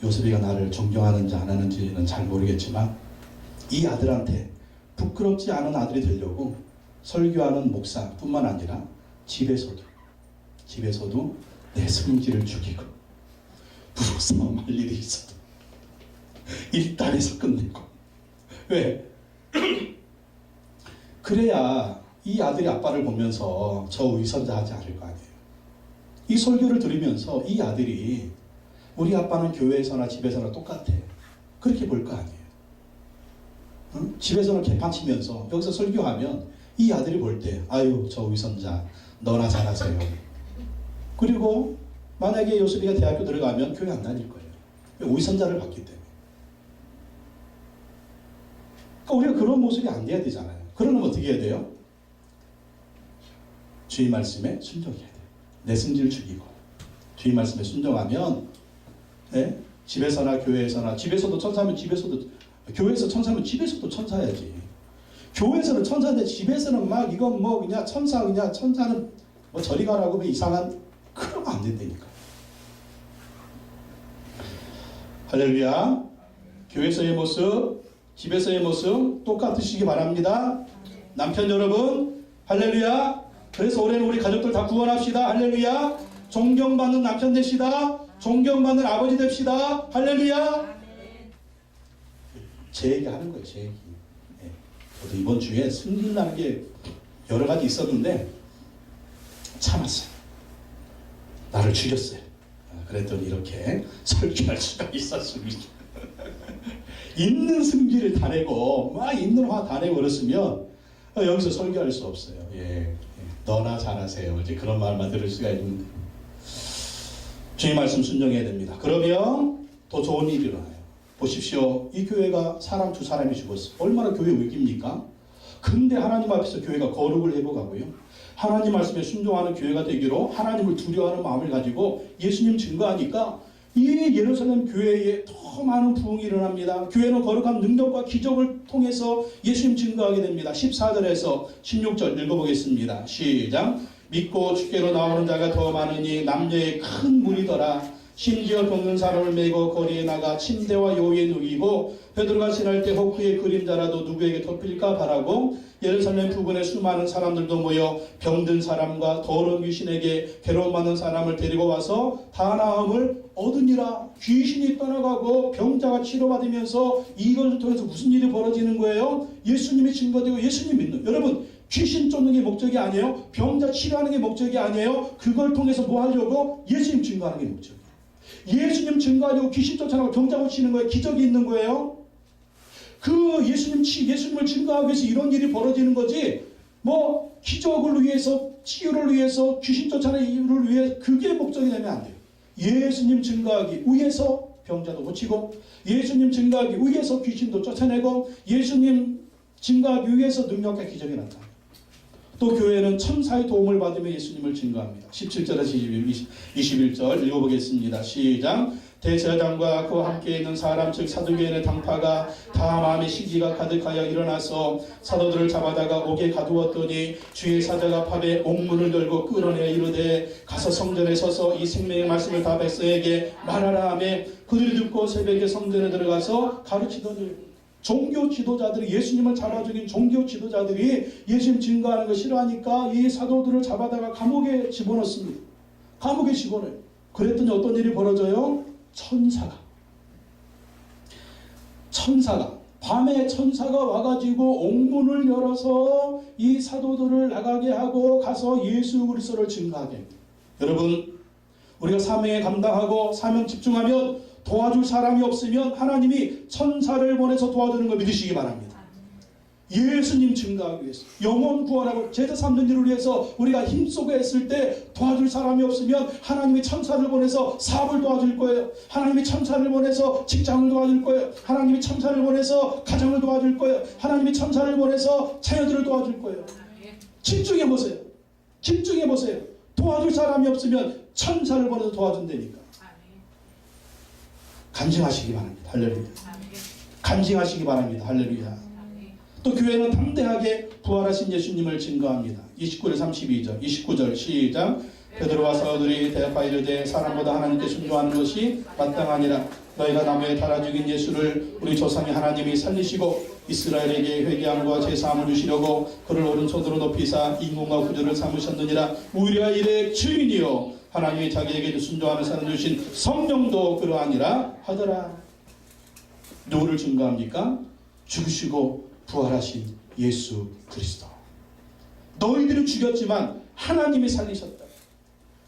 요셉이가 나를 존경하는지 안 하는지는 잘 모르겠지만 이 아들한테 부끄럽지 않은 아들이 되려고 설교하는 목사뿐만 아니라 집에서도 내 성질을 죽이고 부부싸움 할 일이 있어도 일단에서 끝내고. 왜? 그래야 이 아들이 아빠를 보면서 저 위선자 하지 않을 거 아니에요. 이 설교를 들으면서 이 아들이 우리 아빠는 교회에서나 집에서나 똑같아. 그렇게 볼 거 아니에요. 응? 집에서는 개판치면서 여기서 설교하면 이 아들이 볼 때 아유 저 위선자 너나 잘하세요. 그리고 만약에 요셉이가 대학교 들어가면 교회 안 다닐 거예요. 위선자를 받기 때문에. 그러니까 우리가 그런 모습이 안 돼야 되잖아요. 그러면 어떻게 해야 돼요? 주의 말씀에 순종해야 돼요. 내 승질 죽이고 주의 말씀에 순종하면 네? 집에서나 교회에서나 집에서도 천사면 집에서도 교회에서 천사면 집에서도 천사야지. 교회에서는 천사인데 집에서는 막 이건 뭐 그냥 천사 그냥 천사는 뭐 저리 가라고 이상한 그러면 안 된다니까. 할렐루야. 교회에서의 모습 집에서의 모습 똑같으시기 바랍니다. 남편 여러분 할렐루야. 그래서 올해는 우리 가족들 다 구원합시다. 할렐루야. 존경받는 남편 됩시다. 존경받는 아버지 됩시다. 할렐루야. 제 얘기 하는 거예요. 제 얘기. 네. 저도 이번 주에 승질나는 게 여러 가지 있었는데 참았어요. 나를 죽였어요. 그랬더니 이렇게 설교할 수가 있었습니다. 있는 승질을 다 내고 막 있는 화 다 내고 그랬으면 여기서 설교할 수 없어요. 예. 너나 잘하세요. 이제 그런 말만 들을 수가 있는데 주의 말씀 순종해야 됩니다. 그러면 더 좋은 일이 일어나요. 보십시오. 이 교회가 사람 두 사람이 죽었어요. 얼마나 교회 위기입니까? 근데 하나님 앞에서 교회가 거룩을 회복하고요, 하나님 말씀에 순종하는 교회가 되기로 하나님을 두려워하는 마음을 가지고 예수님 증거하니까 이 예루살렘 교회에 더 많은 부흥이 일어납니다. 교회는 거룩한 능력과 기적을 통해서 예수님 증거하게 됩니다. 14절에서 16절 읽어보겠습니다. 시작. 믿고 주께로 나오는 자가 더 많으니 남녀의 큰 무리더라. 심지어 병든 사람을 메고 거리에 나가 침대와 요위에 누이고 베드로가 지날 때 혹 그의 그림자라도 누구에게 덮일까 바라고 예루살렘 부근에 수많은 사람들도 모여 병든 사람과 더러운 귀신에게 괴로움받는 사람을 데리고 와서 다 나음을 얻으니라. 귀신이 떠나가고 병자가 치료받으면서 이것을 통해서 무슨 일이 벌어지는 거예요? 예수님이 증거되고 예수님 믿는. 여러분, 귀신 쫓는 게 목적이 아니에요. 병자 치료하는 게 목적이 아니에요. 그걸 통해서 뭐 하려고? 예수님 증거하는 게 목적이에요. 예수님 증거하려고 귀신 쫓아나고 병자 고치는 거예요. 기적이 있는 거예요. 그 예수님을 증거하기 위해서 이런 일이 벌어지는 거지, 뭐 기적을 위해서, 치유를 위해서, 귀신 쫓아내는 이유를 위해, 그게 목적이 되면 안 돼요. 예수님 증거하기 위해서 병자도 고치고, 예수님 증거하기 위해서 귀신도 쫓아내고, 예수님 증거하기 위해서 능력과 기적이 나타나요. 또 교회는 천사의 도움을 받으며 예수님을 증거합니다. 17절에서 21절 읽어보겠습니다. 시작. 대제사장과 그와 함께 있는 사람 즉 사두개인의 당파가 다 마음의 시기가 가득하여 일어나서 사도들을 잡아다가 옥에 가두었더니 주의 사자가 밤에 옥문을 열고 끌어내 이르되 가서 성전에 서서 이 생명의 말씀을 다 백성에게 말하라 하며 그들이 듣고 새벽에 성전에 들어가서 가르치더니. 종교 지도자들이, 예수님을 잡아 죽인 종교 지도자들이 예수님 증거하는 거 싫어하니까 이 사도들을 잡아다가 감옥에 집어넣습니다. 감옥에 집어넣어요. 그랬더니 어떤 일이 벌어져요? 천사가 밤에 천사가 와가지고 옥문을 열어서 이 사도들을 나가게 하고 가서 예수 그리스도를 증거하게 합니다. 여러분, 우리가 사명에 감당하고 사명 집중하면 도와줄 사람이 없으면 하나님이 천사를 보내서 도와주는 걸 믿으시기 바랍니다. 예수님 증거하기 위해서, 영혼 구원하고 제자 삼는 일을 위해서 우리가 힘쓰고 했을 때 도와줄 사람이 없으면 하나님이 천사를 보내서 사업을 도와줄 거예요. 하나님이 천사를 보내서 직장을 도와줄 거예요. 하나님이 천사를 보내서 가정을 도와줄 거예요. 하나님이 천사를 보내서 자녀들을 도와줄 거예요. 집중해 보세요. 집중해 보세요. 도와줄 사람이 없으면 천사를 보내서 도와준다니까. 간증하시기 바랍니다. 할렐루야. 간증하시기 바랍니다. 할렐루야. 또 교회는 담대하게 부활하신 예수님을 증거합니다. 29절 32절 29절 시작. 베드로와 사도들이 대답하여 이르되 사람보다 하나님께 순종하는 것이 마땅하니라. 너희가 나무에 달아 죽인 예수를 우리 조상의 하나님이 살리시고 이스라엘에게 회개함과 제사함을 주시려고 그를 오른손으로 높이사 인공과 구주를 삼으셨느니라. 우리가 이래 증인이요 하나님이 자기에게 순종하는 사람 주신 성령도 그러하니라 하더라. 누구를 증거합니까? 죽으시고 부활하신 예수 그리스도. 너희들은 죽였지만 하나님이 살리셨다.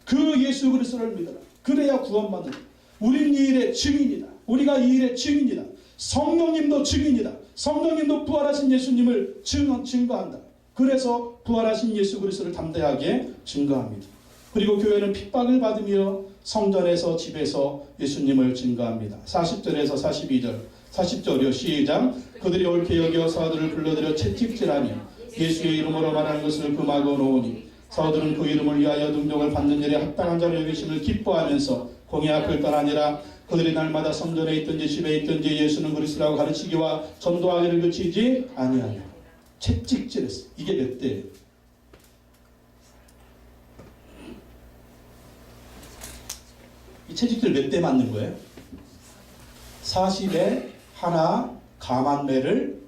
그 예수 그리스도를 믿어라. 그래야 구원받는다. 우린 이 일의 증인이다. 우리가 이 일의 증인이다. 성령님도 증인이다. 성령님도 부활하신 예수님을 증거한다. 그래서 부활하신 예수 그리스도를 담대하게 증거합니다. 그리고 교회는 핍박을 받으며 성전에서 집에서 예수님을 증거합니다. 40절에서 42절 40절이요 시작. 그들이 옳게 여겨 사도들을 불러들여 채찍질하며 예수의 이름으로 말하는 것을 금하고 놓으니 사도들은 그 이름을 위하여 능력을 받는 일에 합당한 자로 여기심을 기뻐하면서 공의 앞을 떠나니라. 그들이 날마다 성전에 있든지 집에 있든지 예수는 그리스도라고 가르치기와 전도하기를 그치지 아니하며 채찍질했어. 이게 몇 대예요? 이 채찍질 몇 대 맞는 거예요? 40에 하나 가만매를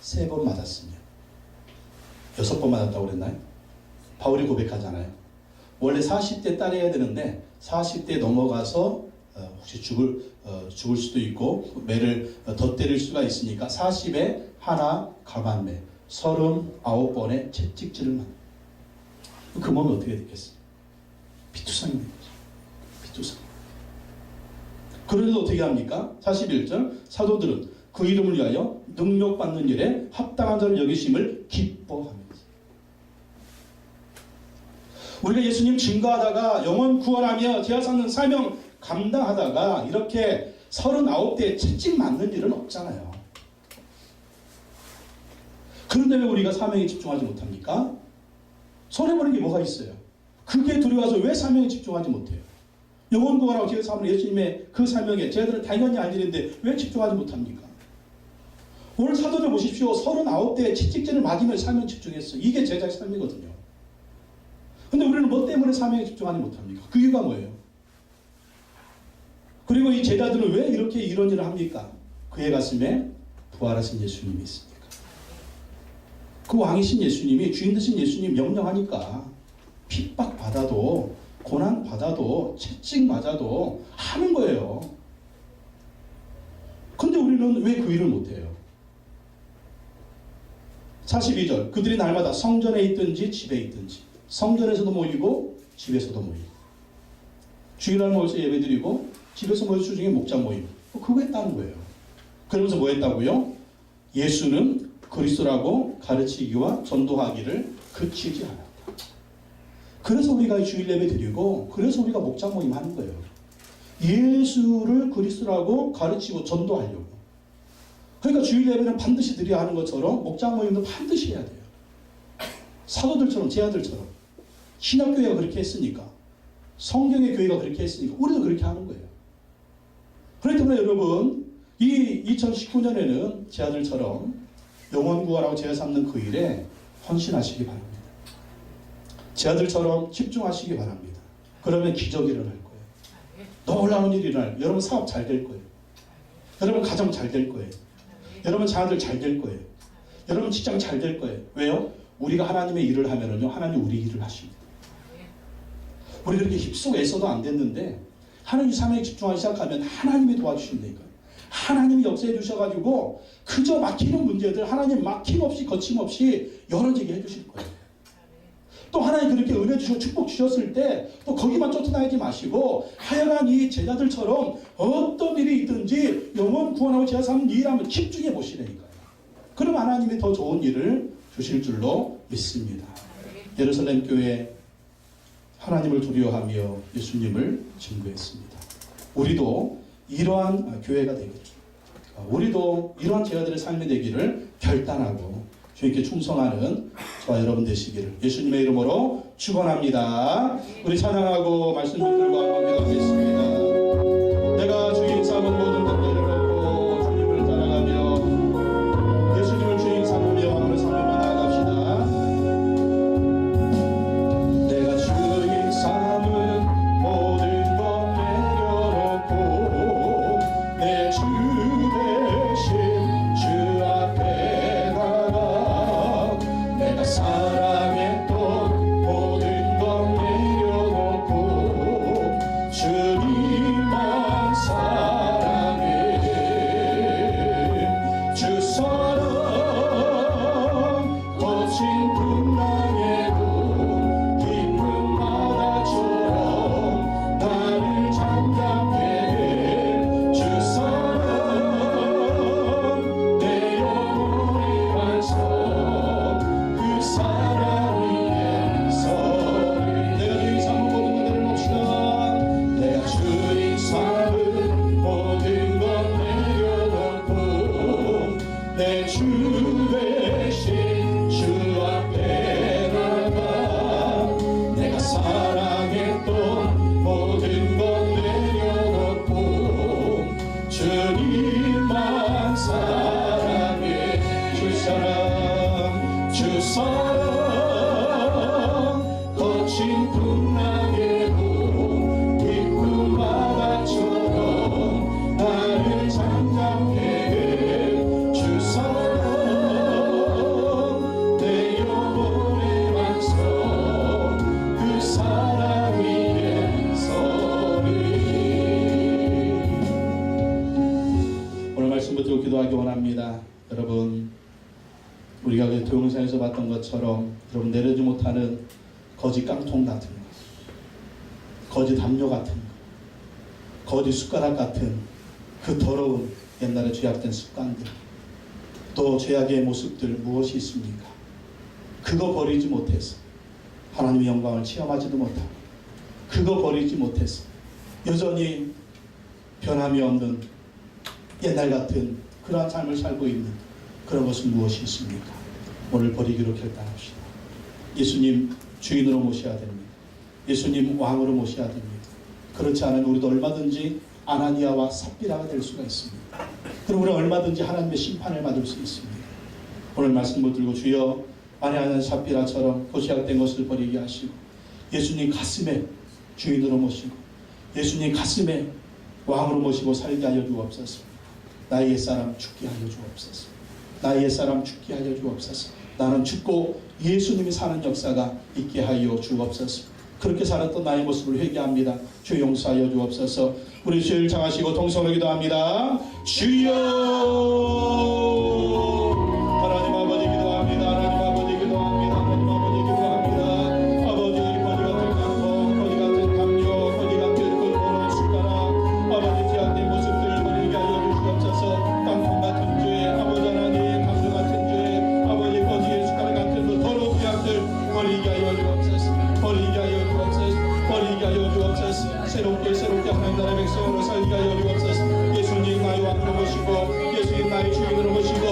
3번 맞았으며 6번 맞았다고 그랬나요? 바울이 고백하잖아요. 원래 40대 따라야 되는데 40대 넘어가서 혹시 죽을 수도 있고 매를 더 때릴 수가 있으니까 40에 하나 가만매 39번의 채찍질을 맞는. 그 몸이 어떻게 됐겠어요? 피투성이 된 거죠. 피투성. 그런데도 어떻게 합니까? 41절 사도들은 그 이름을 위하여 능력받는 일에 합당한 자를 여기심을 기뻐합니다. 우리가 예수님 증거하다가 영혼 구원하며 제사상는 사명 감당하다가 이렇게 39대 채찍 맞는 일은 없잖아요. 그런데 왜 우리가 사명에 집중하지 못합니까? 손해보는 게 뭐가 있어요? 그게 두려워서 왜 사명에 집중하지 못해요? 영혼 구원하고 죄 사함을 예수님의 그 사명에 저희들은 당연히 알리는데 왜 집중하지 못합니까? 오늘 사도들 보십시오. 39대 채찍질을 맞으며 사명 집중했어요. 이게 제자의 삶이거든요. 근데 우리는 뭐 때문에 사명에 집중하지 못합니까? 그 이유가 뭐예요? 그리고 이 제자들은 왜 이렇게 이런 일을 합니까? 그의 가슴에 부활하신 예수님이 있으니까. 그 왕이신 예수님이, 주인 되신 예수님 명령하니까 핍박받아도 고난받아도 채찍 맞아도 하는 거예요. 근데 우리는 왜 그 일을 못해요? 42절, 그들이 날마다 성전에 있든지 집에 있든지, 성전에서도 모이고 집에서도 모이고, 주일날 모여서 예배드리고 집에서 모여서 주중에 목장 모이고, 그거 했다는 거예요. 그러면서 뭐 했다고요? 예수는 그리스도라고 가르치기와 전도하기를 그치지 않았다. 그래서 우리가 주일 예배 드리고, 그래서 우리가 목장 모임 하는 거예요. 예수를 그리스도라고 가르치고 전도하려고. 그러니까 주일 예배는 반드시 드려야 하는 것처럼 목장 모임도 반드시 해야 돼요. 사도들처럼, 제자들처럼. 신약교회가 그렇게 했으니까, 성경의 교회가 그렇게 했으니까 우리도 그렇게 하는 거예요. 그렇기 때문에 여러분, 이 2019년에는 제자들처럼 영혼 구원하고 제자 삼는 그 일에 헌신하시기 바랍니다. 제자들처럼 집중하시기 바랍니다. 그러면 기적이 일어날 거예요. 놀라운 일이 일어날. 여러분 사업 잘 될 거예요. 여러분 가정 잘 될 거예요. 여러분 자녀들 잘 될 거예요. 여러분 직장 잘 될 거예요. 왜요? 우리가 하나님의 일을 하면은요, 하나님 우리 일을 하십니다. 우리 그렇게 힘쓰고 애써도 안 됐는데 하나님 사명에 집중하기 시작하면 하나님이 도와주신다니까요. 하나님이 역사해 주셔가지고 그저 막히는 문제들 하나님 막힘없이 거침없이 열어지게 해주실 거예요. 또 하나님 그렇게 은혜 주시고 축복 주셨을 때 또 거기만 쫓아다니지 마시고 하여간 이 제자들처럼 어떤 일이 있든지 영혼 구원하고 제자 삼는 일 한번 집중해 보시라니까요. 그럼 하나님이 더 좋은 일을 주실 줄로 믿습니다. 예루살렘 교회 하나님을 두려워하며 예수님을 증거했습니다. 우리도 이러한 교회가 되기를, 우리도 이러한 제자들의 삶이 되기를 결단하고 주님께 충성하는 저와 여러분 되시기를 예수님의 이름으로 축원합니다. 우리 찬양하고 말씀 붙들고 한번 기도하겠습니다. 내가 주인 삼은 모든 것 내려놓고 주님을 따라가며 예수님을 주인 삼으며 왕으로 삼으며 나아갑시다. 내가 주인 삼은 모든 것 내려놓고 내 주 대신 주 앞에 나가 내가 사랑했던 모든 것 내려놓고 주님만 사랑해. 주 사랑 거친 풍랑에도 깊은 바다처럼 나를 잠잠케 해. 주 사랑 내 영혼의 완성 그 사랑 위에 서리. 내가 주인 삼은 모든 것 내려놓읍시다. 내가 주인 삼은 모든 것 내려놓고 내 주 대신 주 앞에 나가 내가 사랑했던 모든 것 내려놓고 주님만 사랑해. 주 사랑 거친 풍랑에도 깊은 바다처럼 나를 잠잠케 해. 주 사랑 내 영혼의 완성 그 사랑 위에 서리. 오늘 말씀 붙들고 기도하기 원합니다. 여러분, 우리가 그 동영상에서 봤던 것처럼 여러분 내려지 못하는 거짓 깡통 같은 거, 거짓 담요 같은 거, 거짓 숟가락 같은 그 더러운 옛날에 죄악된 습관들, 또 죄악의 모습들 무엇이 있습니까? 그거 버리지 못해서 하나님의 영광을 체험하지도 못하고, 그거 버리지 못해서 여전히 변함이 없는 옛날 같은 그러한 삶을 살고 있는 그런 것은 무엇이 있습니까? 오늘 버리기로 결단합시다. 예수님 주인으로 모셔야 됩니다. 예수님 왕으로 모셔야 됩니다. 그렇지 않으면 우리도 얼마든지 아나니아와 삽비라가 될 수가 있습니다. 그럼 우리는 얼마든지 하나님의 심판을 받을 수 있습니다. 오늘 말씀 붙들고 주여 아나니아 삽비라처럼 도시락된 것을 버리게 하시고 예수님 가슴에 주인으로 모시고 예수님 가슴에 왕으로 모시고 살게 하여 주옵소서. 나의 옛사람 죽게 하여 주옵소서. 나의 옛사람 죽게 하여 주옵소서. 나는 죽고 예수님이 사는 역사가 있게 하여 주옵소서. 그렇게 살았던 나의 모습을 회개합니다. 주 용서하여 주옵소서. 우리 주를 장하시고 통성으로 기도합니다. 주여 하나님 아버지 기도합니다. 하나님 아버지 기도합니다. 하나님 아버지 기도합니다. 아버지 거지 같은 감동, 거지 같은 담요, 거지 같은 꼴보는 숟가락, 아버지 제한된 모습들 버리게 하여 주시옵소서. 깡통 같은 죄, 아버지 하나님 감동 같은 죄, 아버지 거지의 숟가락 같은 그 더러운 죄악들 버리게 하여 주옵소서. 버리게 하여 주옵소서. 버리게 하여 주옵소서. 새롭게 하나님 나라의 백성으로 살게 하여 주옵소서. 예수님 나의 왕으로 모시고 예수님 나의 주인으로 모시고